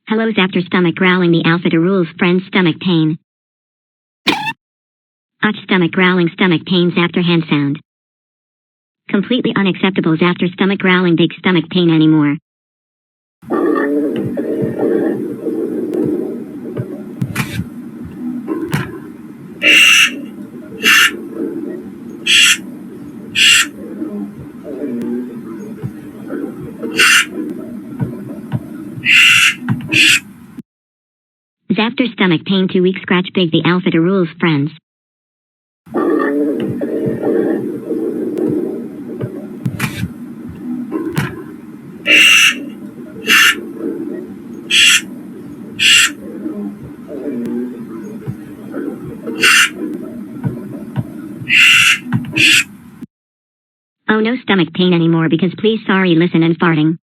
Hello Xapter stomach growling the alpha to rules friend stomach pain. Och stomach growling stomach pain Xapter hand sound. Completely unacceptable Xapter stomach growling big stomach pain anymore. Xapter stomach pain 2 weeks scratch big the alpha to rules friends. Oh no stomach pain anymore because please sorry listen and farting.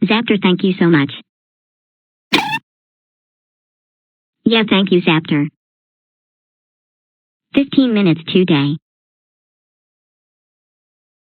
Xapter thank you so much. Yeah thank you Xapter. 15 minutes today.